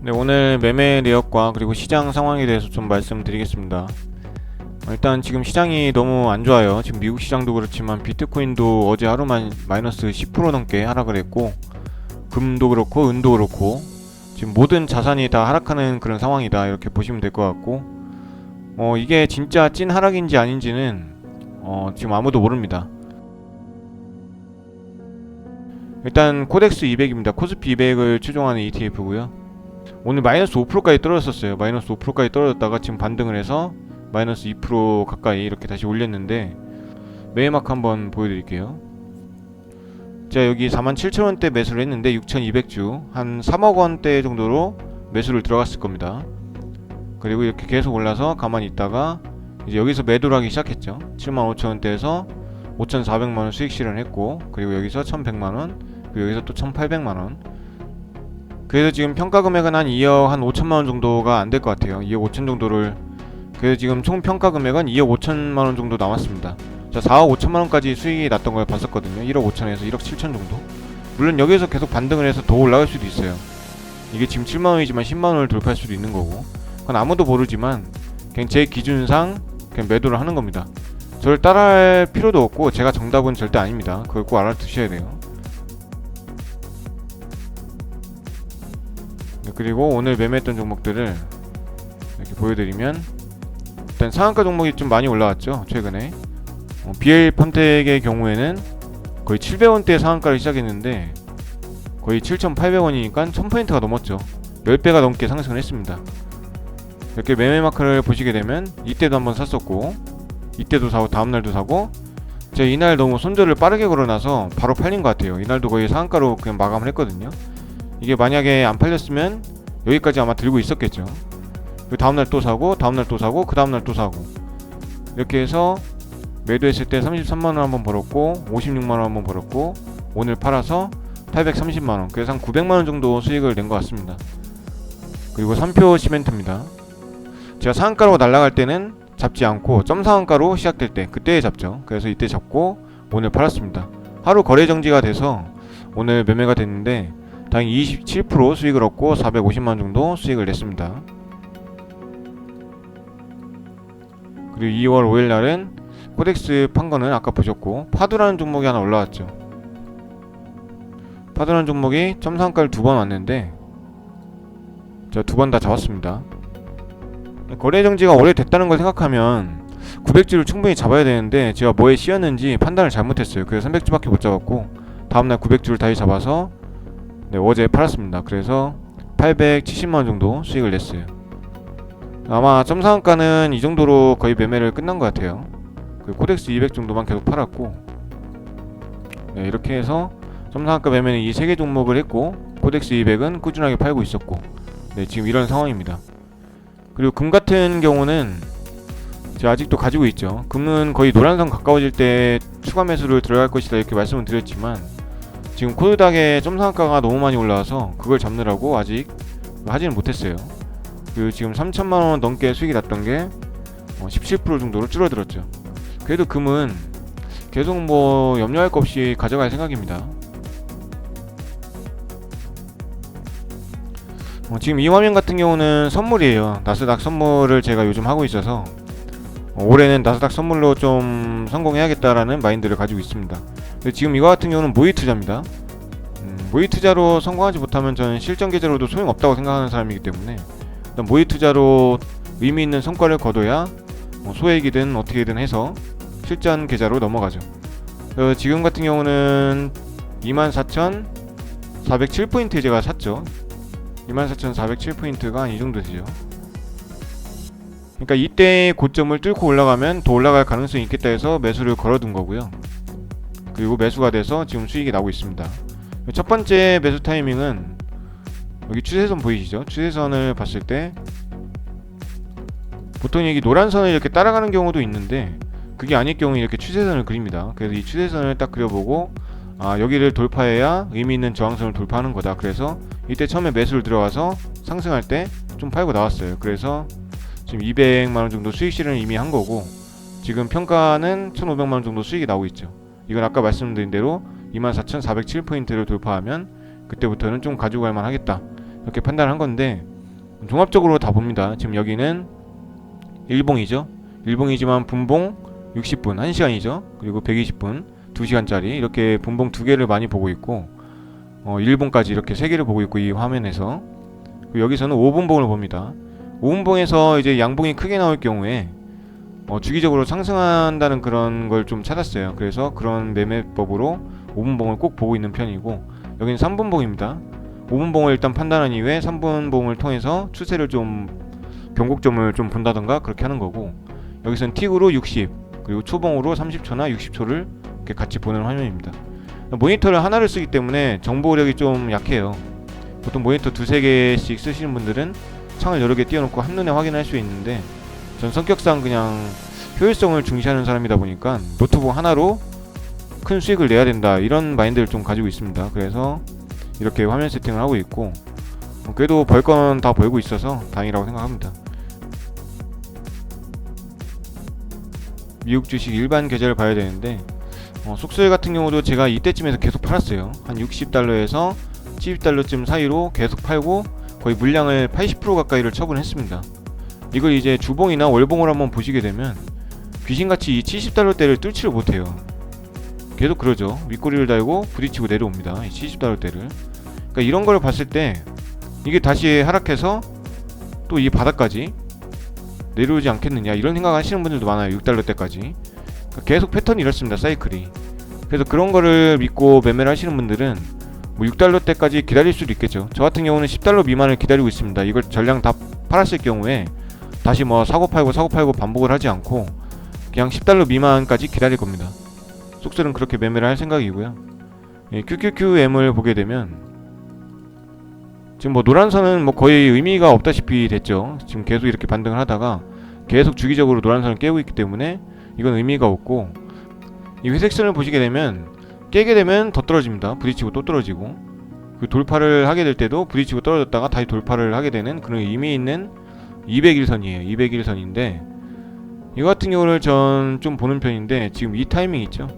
네, 오늘 매매 내역과 그리고 시장 상황에 대해서 좀 말씀드리겠습니다. 일단 지금 시장이 너무 안 좋아요. 지금 미국 시장도 그렇지만 비트코인도 어제 하루만 마이너스 10% 넘게 하락을 했고, 금도 그렇고 은도 그렇고 지금 모든 자산이 다 하락하는 그런 상황이다, 이렇게 보시면 될 것 같고, 이게 진짜 찐 하락인지 아닌지는 지금 아무도 모릅니다. 일단 코덱스 200입니다. 코스피 200을 추종하는 ETF고요. 오늘 마이너스 5%까지 떨어졌었어요. 마이너스 5%까지 떨어졌다가 지금 반등을 해서 마이너스 2% 가까이 이렇게 다시 올렸는데, 매매마크 한번 보여드릴게요. 자, 여기 47,000원대 매수를 했는데 6,200주 한 3억원대 정도로 매수를 들어갔을 겁니다. 그리고 이렇게 계속 올라서 가만히 있다가 이제 여기서 매도를 하기 시작했죠. 75,000원대에서 5,400만원 수익 실현했고, 그리고 여기서 1,100만원, 그리고 여기서 또 1,800만원. 그래서 지금 평가 금액은 한 2억 한 5천만원 정도가 안 될 것 같아요. 2억 5천 정도를. 그래서 지금 총 평가 금액은 2억 5천만원 정도 남았습니다. 자, 4억 5천만원까지 수익이 났던 걸 봤었거든요. 1억 5천에서 1억 7천 정도. 물론 여기서 계속 반등을 해서 더 올라갈 수도 있어요. 이게 지금 7만원이지만 10만원을 돌파할 수도 있는 거고, 그건 아무도 모르지만 그냥 제 기준상 그냥 매도를 하는 겁니다. 저를 따라할 필요도 없고 제가 정답은 절대 아닙니다. 그걸 꼭 알아두셔야 돼요. 그리고 오늘 매매했던 종목들을 이렇게 보여드리면, 일단 상한가 종목이 좀 많이 올라왔죠, 최근에. BL 펀텍의 경우에는 거의 700원대 상한가를 시작했는데 거의 7,800원이니까 1000포인트가 넘었죠. 10배가 넘게 상승을 했습니다. 이렇게 매매 마크를 보시게 되면 이때도 한번 샀었고, 이때도 사고, 다음날도 사고, 제가 이날 너무 손절을 빠르게 걸어놔서 바로 팔린 것 같아요. 이날도 거의 상한가로 그냥 마감을 했거든요. 이게 만약에 안 팔렸으면 여기까지 아마 들고 있었겠죠. 그 다음날 또 사고, 다음날 또 사고, 그 다음날 또 사고, 이렇게 해서 매도했을 때 33만원 한번 벌었고, 56만원 한번 벌었고, 오늘 팔아서 830만원, 그래서 한 900만원 정도 수익을 낸 것 같습니다. 그리고 3표 시멘트입니다. 제가 상한가로 날아갈 때는 잡지 않고 점상한가로 시작될 때 그때 잡죠. 그래서 이때 잡고 오늘 팔았습니다. 하루 거래 정지가 돼서 오늘 매매가 됐는데 다행히 27% 수익을 얻고 450만원 정도 수익을 냈습니다. 그리고 2월 5일날은 코덱스 판거는 아까 보셨고, 파두라는 종목이 하나 올라왔죠. 파두라는 종목이 점상가를 2번 왔는데 제가 2번 다 잡았습니다. 거래 정지가 오래됐다는 걸 생각하면 900주를 충분히 잡아야 되는데 제가 뭐에 씌었는지 판단을 잘못했어요. 그래서 300주밖에 못 잡았고, 다음날 900주를 다시 잡아서 어제 팔았습니다. 그래서 870만원 정도 수익을 냈어요. 아마 점상한가는 이 정도로 거의 매매를 끝난 것 같아요. 그 코덱스 200 정도만 계속 팔았고, 이렇게 해서 점상한가 매매는 이 3개 종목을 했고, 코덱스 200은 꾸준하게 팔고 있었고, 지금 이런 상황입니다. 그리고 금 같은 경우는 제가 아직도 가지고 있죠. 금은 거의 노란선 가까워질 때 추가 매수를 들어갈 것이다, 이렇게 말씀을 드렸지만 지금 코드닥의 점상한가가 너무 많이 올라와서 그걸 잡느라고 아직 하지는 못했어요. 그리고 지금 3천만원 넘게 수익이 났던 게 17% 정도로 줄어들었죠. 그래도 금은 계속 뭐 염려할 것 없이 가져갈 생각입니다. 지금 이 화면 같은 경우는 선물이에요. 나스닥 선물을 제가 요즘 하고 있어서 올해는 나스닥 선물로 좀 성공해야겠다라는 마인드를 가지고 있습니다. 근데 지금 이거 같은 경우는 모의 투자입니다. 모의 투자로 성공하지 못하면 저는 실전 계좌로도 소용없다고 생각하는 사람이기 때문에 일단 모의 투자로 의미 있는 성과를 거둬야 소액이든 어떻게든 해서 실전 계좌로 넘어가죠. 지금 같은 경우는 24,407포인트 제가 샀죠. 24,407포인트가 한 이 정도 되죠. 그러니까 이때의 고점을 뚫고 올라가면 더 올라갈 가능성이 있겠다 해서 매수를 걸어둔 거고요. 그리고 매수가 돼서 지금 수익이 나고 있습니다. 첫 번째 매수 타이밍은 여기 추세선 보이시죠? 추세선을 봤을 때 보통 여기 노란선을 이렇게 따라가는 경우도 있는데 그게 아닐 경우 이렇게 추세선을 그립니다. 그래서 이 추세선을 딱 그려보고, 여기를 돌파해야 의미 있는 저항선을 돌파하는 거다. 그래서 이때 처음에 매수를 들어가서 상승할 때 좀 팔고 나왔어요. 그래서 지금 200만원 정도 수익 실현을 이미 한 거고, 지금 평가는 1,500만원 정도 수익이 나오고 있죠. 이건 아까 말씀드린 대로 24,407포인트를 돌파하면 그때부터는 좀 가지고 갈 만하겠다, 이렇게 판단을 한 건데, 종합적으로 다 봅니다. 지금 여기는 일봉이죠. 일봉이지만 분봉 60분 1시간이죠. 그리고 120분 2시간짜리 이렇게 분봉 2개를 많이 보고 있고, 일봉까지 이렇게 3개를 보고 있고 이 화면에서. 그리고 여기서는 5분봉을 봅니다. 5분봉에서 이제 양봉이 크게 나올 경우에 주기적으로 상승한다는 그런 걸 좀 찾았어요. 그래서 그런 매매법으로 5분봉을 꼭 보고 있는 편이고, 여기는 3분봉입니다. 5분봉을 일단 판단한 이후에 3분봉을 통해서 추세를 좀 경곡점을 좀 본다던가 그렇게 하는 거고, 여기서는 틱으로 60 그리고 초봉으로 30초나 60초를 이렇게 같이 보는 화면입니다. 모니터를 하나를 쓰기 때문에 정보력이 좀 약해요. 보통 모니터 2-3개씩 쓰시는 분들은 창을 여러 개 띄워놓고 한눈에 확인할 수 있는데, 전 성격상 그냥 효율성을 중시하는 사람이다 보니까 노트북 하나로 큰 수익을 내야 된다 이런 마인드를 좀 가지고 있습니다. 그래서 이렇게 화면 세팅을 하고 있고, 그래도 벌 건 다 벌고 있어서 다행이라고 생각합니다. 미국 주식 일반 계좌를 봐야 되는데, 속설 같은 경우도 제가 이때쯤에서 계속 팔았어요. 한 60달러에서 70달러쯤 사이로 계속 팔고 거의 물량을 80% 가까이를 처분했습니다. 이걸 이제 주봉이나 월봉을 한번 보시게 되면 귀신같이 이 70달러대를 뚫지를 못해요. 계속 그러죠. 윗꼬리를 달고 부딪히고 내려옵니다. 이 70달러대를. 그러니까 이런 걸 봤을 때 이게 다시 하락해서 또 이 바닥까지 내려오지 않겠느냐 이런 생각 하시는 분들도 많아요. 6달러대까지. 그러니까 계속 패턴이 이렇습니다. 사이클이. 그래서 그런 거를 믿고 매매를 하시는 분들은 뭐 6달러대까지 기다릴 수도 있겠죠. 저 같은 경우는 10달러 미만을 기다리고 있습니다. 이걸 전량 다 팔았을 경우에 다시 뭐 사고 팔고 반복을 하지 않고 그냥 10달러 미만까지 기다릴 겁니다. 속설은 그렇게 매매를 할 생각이고요. QQQM을 보게 되면 지금 뭐 노란선은 뭐 거의 의미가 없다시피 됐죠. 지금 계속 이렇게 반등을 하다가 계속 주기적으로 노란선을 깨고 있기 때문에 이건 의미가 없고, 이 회색선을 보시게 되면 깨게 되면 더 떨어집니다. 부딪히고 또 떨어지고, 그 돌파를 하게 될 때도 부딪히고 떨어졌다가 다시 돌파를 하게 되는 그런 의미 있는 200일선이에요. 200일선인데 이거 같은 경우를 전 좀 보는 편인데, 지금 이 타이밍 있죠.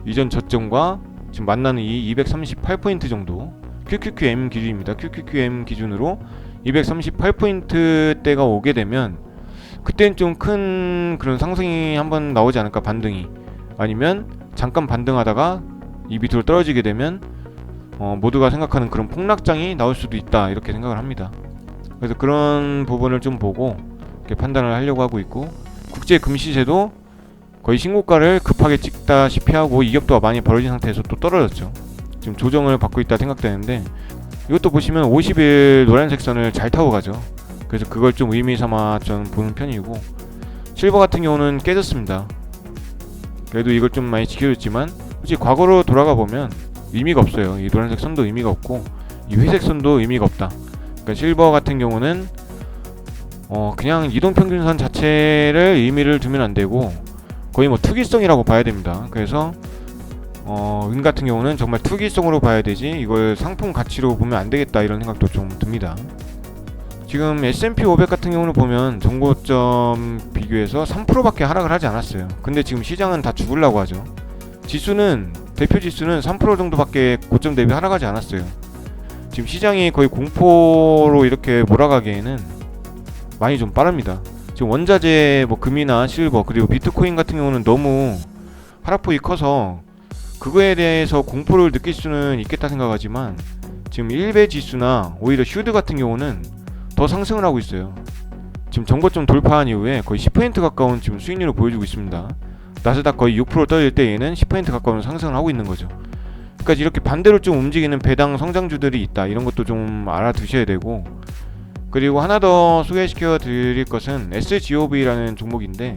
이전 저점과 지금 만나는 이 238포인트 정도, QQQM 기준입니다. QQQM 기준으로 238포인트대가 오게 되면 그때는 좀 큰 그런 상승이 한번 나오지 않을까, 반등이. 아니면 잠깐 반등하다가 이 밑으로 떨어지게 되면 모두가 생각하는 그런 폭락장이 나올 수도 있다 이렇게 생각을 합니다. 그래서 그런 부분을 좀 보고 이렇게 판단을 하려고 하고 있고, 국제 금시세도 거의 신고가를 급하게 찍다시피 하고 이격도가 많이 벌어진 상태에서 또 떨어졌죠. 지금 조정을 받고 있다 생각되는데, 이것도 보시면 50일 노란색 선을 잘 타고 가죠. 그래서 그걸 좀 의미 삼아 전 보는 편이고, 실버 같은 경우는 깨졌습니다. 그래도 이걸 좀 많이 지켜줬지만 솔직히 과거로 돌아가 보면 의미가 없어요. 이 노란색 선도 의미가 없고 이 회색 선도 의미가 없다. 그러니까 실버 같은 경우는 그냥 이동평균선 자체를 의미를 두면 안 되고 거의 뭐 투기성이라고 봐야 됩니다. 그래서 은 같은 경우는 정말 투기성으로 봐야 되지 이걸 상품 가치로 보면 안 되겠다 이런 생각도 좀 듭니다. 지금 S&P 500 같은 경우는 보면 전고점 비교해서 3%밖에 하락을 하지 않았어요. 근데 지금 시장은 다 죽으려고 하죠. 지수는, 대표 지수는 3% 정도밖에 고점 대비 하락하지 않았어요. 지금 시장이 거의 공포로 이렇게 몰아가기에는 많이 좀 빠릅니다. 지금 원자재, 뭐 금이나 실버 그리고 비트코인 같은 경우는 너무 하락폭이 커서 그거에 대해서 공포를 느낄 수는 있겠다 생각하지만, 지금 일베 지수나 오히려 슈드 같은 경우는 더 상승을 하고 있어요. 지금 전고점 돌파한 이후에 거의 10% 가까운 지금 수익률을 보여주고 있습니다. 나스닥 거의 6% 떨어질 때 얘는 10% 가까운 상승을 하고 있는 거죠. 그러니까 이렇게 반대로 좀 움직이는 배당 성장주들이 있다. 이런 것도 좀 알아두셔야 되고, 그리고 하나 더 소개시켜 드릴 것은 SGOV라는 종목인데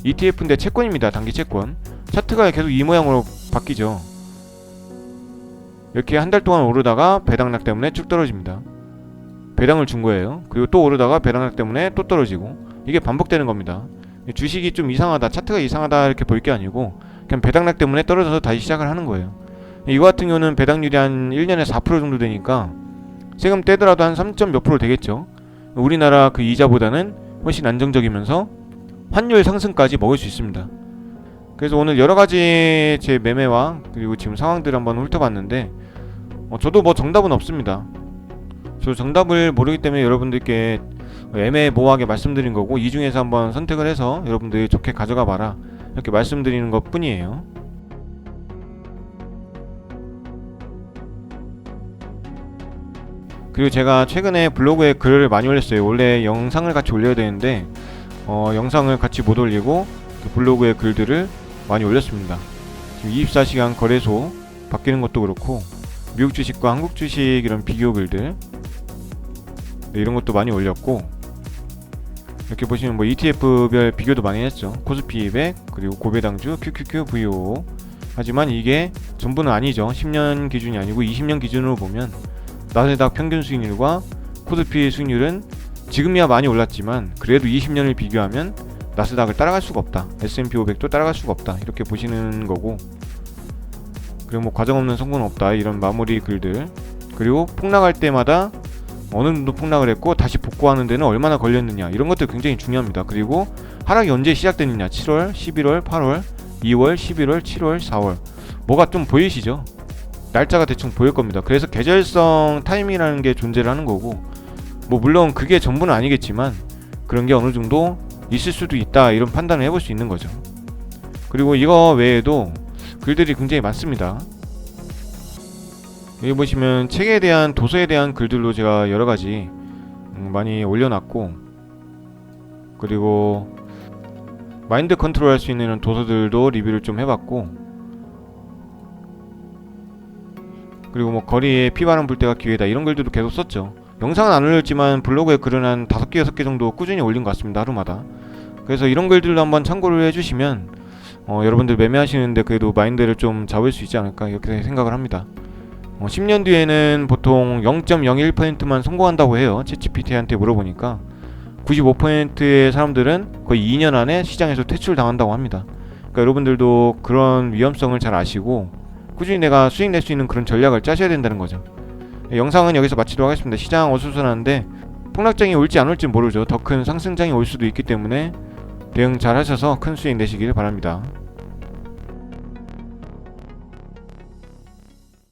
ETF인데 채권입니다. 단기 채권. 차트가 계속 이 모양으로 바뀌죠. 이렇게 한 달 동안 오르다가 배당락 때문에 쭉 떨어집니다. 배당을 준 거예요. 그리고 또 오르다가 배당락 때문에 또 떨어지고, 이게 반복되는 겁니다. 주식이 좀 이상하다, 차트가 이상하다 이렇게 볼 게 아니고 그냥 배당락 때문에 떨어져서 다시 시작을 하는 거예요. 이거 같은 경우는 배당률이 한 1년에 4% 정도 되니까 세금 떼더라도 한 3. 몇 % 되겠죠. 우리나라 그 이자보다는 훨씬 안정적이면서 환율 상승까지 먹을 수 있습니다. 그래서 오늘 여러가지 제 매매와 그리고 지금 상황들을 한번 훑어봤는데 저도 뭐 정답은 없습니다. 저 정답을 모르기 때문에 여러분들께 애매모호하게 말씀드린 거고, 이 중에서 한번 선택을 해서 여러분들이 좋게 가져가 봐라 이렇게 말씀드리는 것 뿐이에요. 그리고 제가 최근에 블로그에 글을 많이 올렸어요. 원래 영상을 같이 올려야 되는데 영상을 같이 못 올리고 블로그에 글들을 많이 올렸습니다. 지금 24시간 거래소 바뀌는 것도 그렇고, 미국 주식과 한국 주식 이런 비교 글들, 네, 이런 것도 많이 올렸고, 이렇게 보시면 뭐 ETF별 비교도 많이 했죠. 코스피 200, 그리고 고배당주, QQQ, VOO. 하지만 이게 전부는 아니죠. 10년 기준이 아니고 20년 기준으로 보면 나스닥 평균 수익률과 코스피 수익률은 지금이야 많이 올랐지만 그래도 20년을 비교하면 나스닥을 따라갈 수가 없다. S&P 500도 따라갈 수가 없다. 이렇게 보시는 거고, 그리고 뭐 과정 없는 성공은 없다. 이런 마무리 글들. 그리고 폭락할 때마다 어느 정도 폭락을 했고 다시 복구하는 데는 얼마나 걸렸느냐, 이런 것들 굉장히 중요합니다. 그리고 하락이 언제 시작됐느냐, 7월, 11월, 8월, 2월, 11월, 7월, 4월, 뭐가 좀 보이시죠? 날짜가 대충 보일 겁니다. 그래서 계절성 타임이라는 게 존재를 하는 거고, 뭐 물론 그게 전부는 아니겠지만 그런 게 어느 정도 있을 수도 있다, 이런 판단을 해볼 수 있는 거죠. 그리고 이거 외에도 글들이 굉장히 많습니다. 여기 보시면 책에 대한, 도서에 대한 글들도 제가 여러가지 많이 올려놨고, 그리고 마인드 컨트롤 할 수 있는 도서들도 리뷰를 좀 해봤고, 그리고 뭐 거리에 피바람 불 때가 기회다, 이런 글들도 계속 썼죠. 영상은 안 올렸지만 블로그에 글은 한 5개 6개 정도 꾸준히 올린 것 같습니다, 하루마다. 그래서 이런 글들도 한번 참고를 해주시면 여러분들 매매하시는데 그래도 마인드를 좀 잡을 수 있지 않을까, 이렇게 생각을 합니다. 10년 뒤에는 보통 0.01%만 성공한다고 해요. 챗GPT한테 물어보니까 95%의 사람들은 거의 2년 안에 시장에서 퇴출당한다고 합니다. 그러니까 여러분들도 그런 위험성을 잘 아시고 꾸준히 내가 수익 낼 수 있는 그런 전략을 짜셔야 된다는 거죠. 영상은 여기서 마치도록 하겠습니다. 시장 어수선한데 폭락장이 올지 안 올지 모르죠. 더 큰 상승장이 올 수도 있기 때문에 대응 잘 하셔서 큰 수익 내시길 바랍니다.